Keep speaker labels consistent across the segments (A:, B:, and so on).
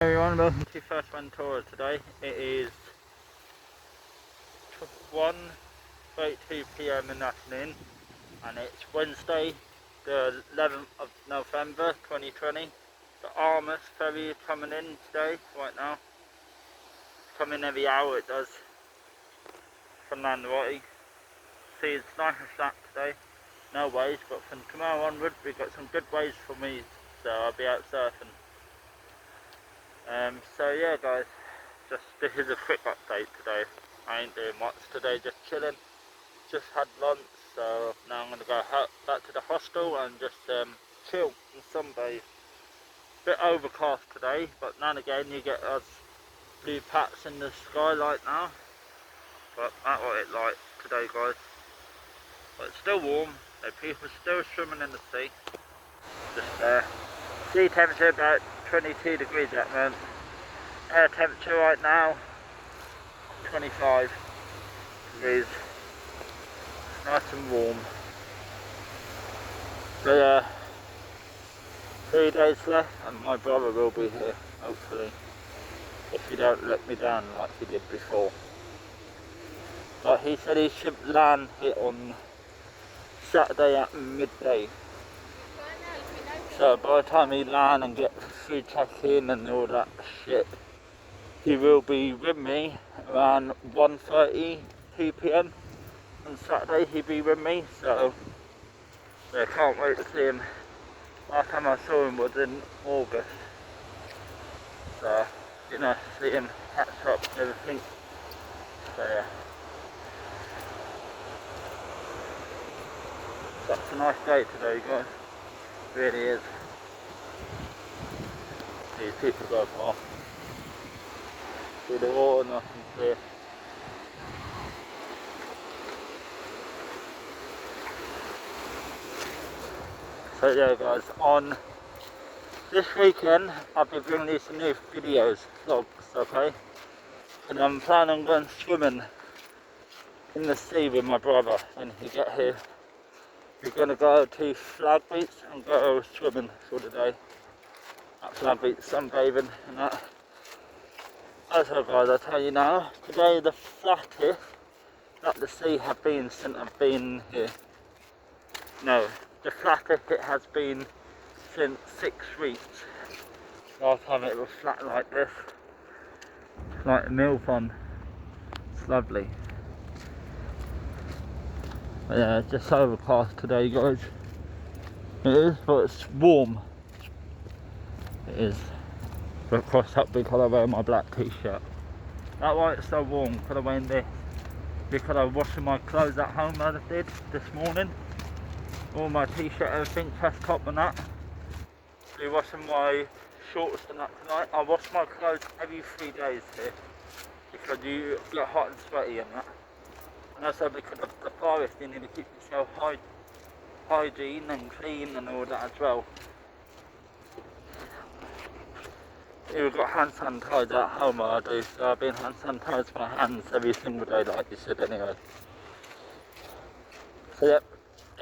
A: Everyone, welcome to fuerteventura today. It is 1:32 p.m. in the afternoon and it's Wednesday the 11th of November 2020. The Armus ferry is coming in today, right now. It's coming every hour, it does, from Lanzarote. See, it's nice and flat today, no waves, but from tomorrow onward we've got some good waves for me, so I'll be out surfing. So yeah guys, this is a quick update today. I ain't doing much today, just chilling. Just had lunch, so now I'm going to go back to the hostel and just chill and sunbathe. Bit overcast today, but now and again you get us blue patch in the skylight now. But that's what it's like today guys. But it's still warm, so people are still swimming in the sea. Just there. Sea temperature about 22 degrees at the moment. Air temperature right now 25 degrees. Nice and warm. So yeah, 3 days left and my brother will be here, hopefully, if he don't let me down like he did before. But he said he should land here on Saturday at midday. So by the time he land and get through check-in and all that shit, he will be with me around 1:30, 2 p.m. on Saturday. He'll be with me, so yeah, can't wait to see him. Last time I saw him was in August, so you know, to see him catch up and everything. So yeah, such a nice day today guys, it really is. These people go far through the water, nothing clear. So yeah guys, on this weekend I'll be bringing you some new videos, vlogs, okay? And I'm planning on going swimming in the sea with my brother when he get here. We're going to go to Flag Beach and go swimming for the day. At Flag Beach, sunbathing and that. Also guys, I'll tell you now, today the flattest that the sea has been since I've been here. No, the flattest it has been since 6 weeks. Last time it was flat like this. It's like a mill pond. It's lovely. But yeah, it's just overcast today guys. It is, but it's warm. It is. But crossed up because I wear my black t-shirt. That's why it's so warm, because I'm wearing this. Because I'm washing my clothes at home as I did this morning. All my t-shirt, everything, chest top and that. Be washing my shorts and that tonight. I wash my clothes every 3 days here. Because you get hot and sweaty and that. And also because of the forest, you need to keep yourself hygiene and clean and all that as well. We've got hand sanitizer at home, I do, so I've been hand sanitizing my hands every single day like you said anyway. So yep,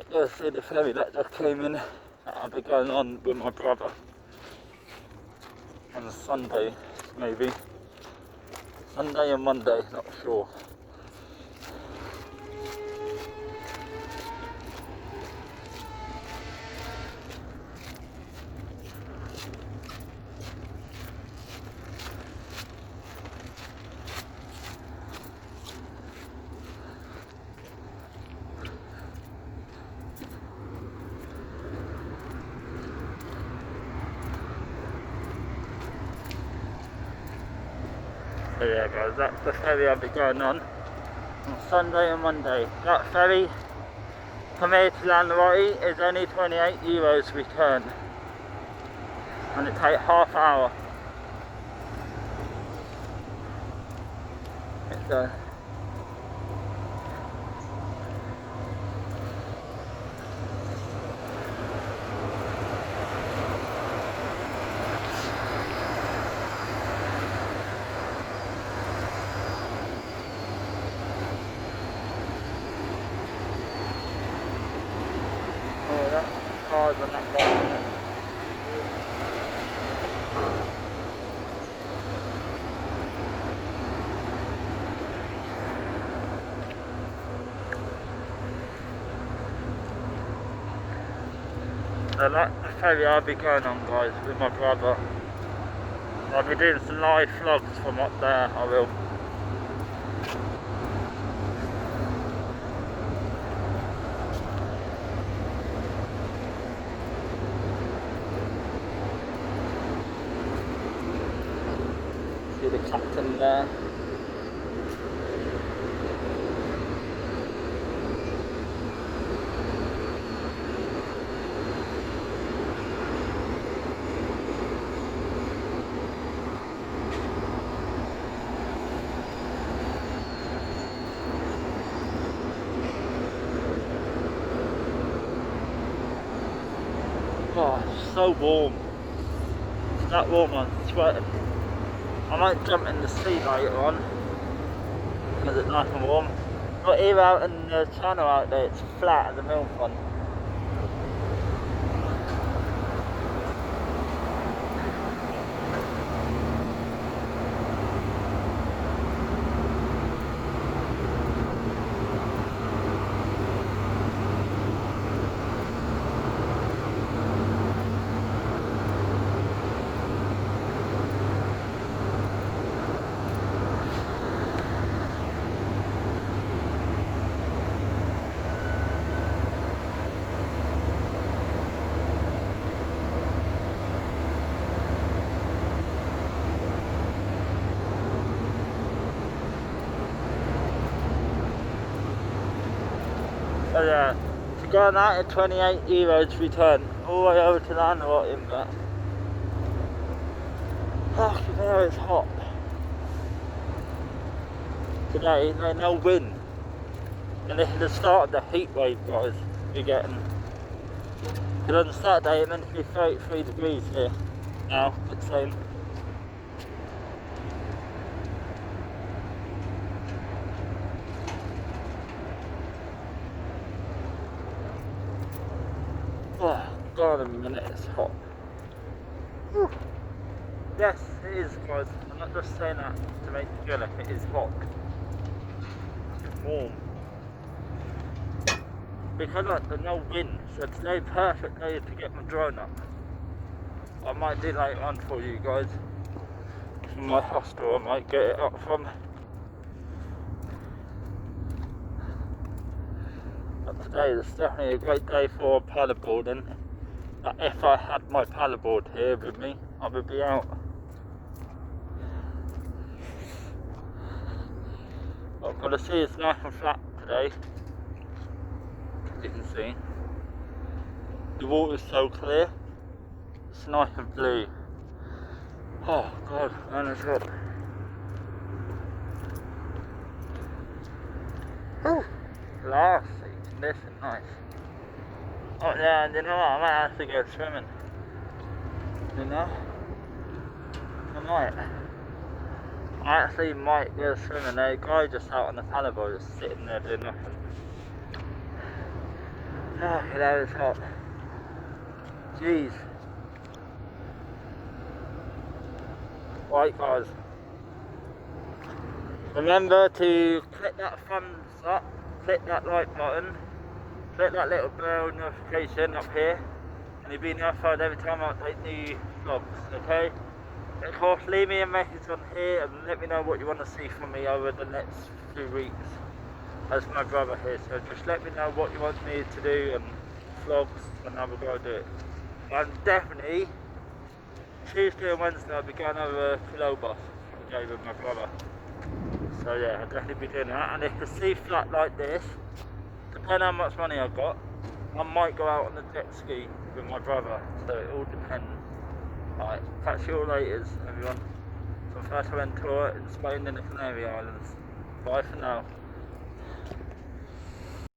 A: let's see the ferry that just came in. I'll be going on with my brother on Sunday, maybe. Sunday and Monday, not sure. So yeah guys, that's the ferry I'll be going on Sunday and Monday. That ferry from here to Lanzarote is only 28 euros return. And it takes half hour. It's cars and that car. So that's the ferry I'll be going on, guys, with my brother. I'll be doing some live vlogs from up there, I will. See the captain there. Oh, it's so warm. It's that warm, I'm sweating. I might jump in the sea later on because it's nice and warm. But here out in the channel out there, it's flat at the mill front. So yeah, to go on that at 28 euros return, all the way over to Lanzarote in that. Oh, there it's hot. Today, there's no wind. And this is the start of the heat wave, guys, we're getting. Because on Saturday it meant to be 33 degrees here now, it's saying. Oh, God, a minute, it's hot. Whew. Yes, it is, guys. I'm not just saying that to make you feel like it is hot. It's warm. Because like, there's no wind, so today's perfect day to get my drone up. I might do later on for you guys. From my hostel, I might get it up from. But today is definitely a great day for paddleboarding. But if I had my paddleboard here with me, I would be out. I've got to see it's nice and flat today. As you can see, the water's so clear, it's nice and blue. Oh God, man, it's hot. Oh, glass seats, this is nice. Oh yeah, and you know what, I might have to go swimming. You know? I actually might go swimming. There, a guy just out on the paddleboard, just sitting there doing nothing. Oh, that is hot. Jeez. Right, guys. Remember to click that thumbs up, click that like button, click that little bell notification up here, and you'll be notified every time I update new vlogs, okay? Of course, leave me a message on here and let me know what you want to see from me over the next few weeks. That's my brother here, so just let me know what you want me to do and vlogs, and I will go do it. And definitely, Tuesday and Wednesday I'll be going over a flow bus today with my brother. So yeah, I'll definitely be doing that. And if the sea flat like this, depending on how much money I've got, I might go out on the jet ski with my brother, so it all depends. Alright, catch you all later, everyone. From fuerteventura in Spain and the Canary Islands. Bye for now.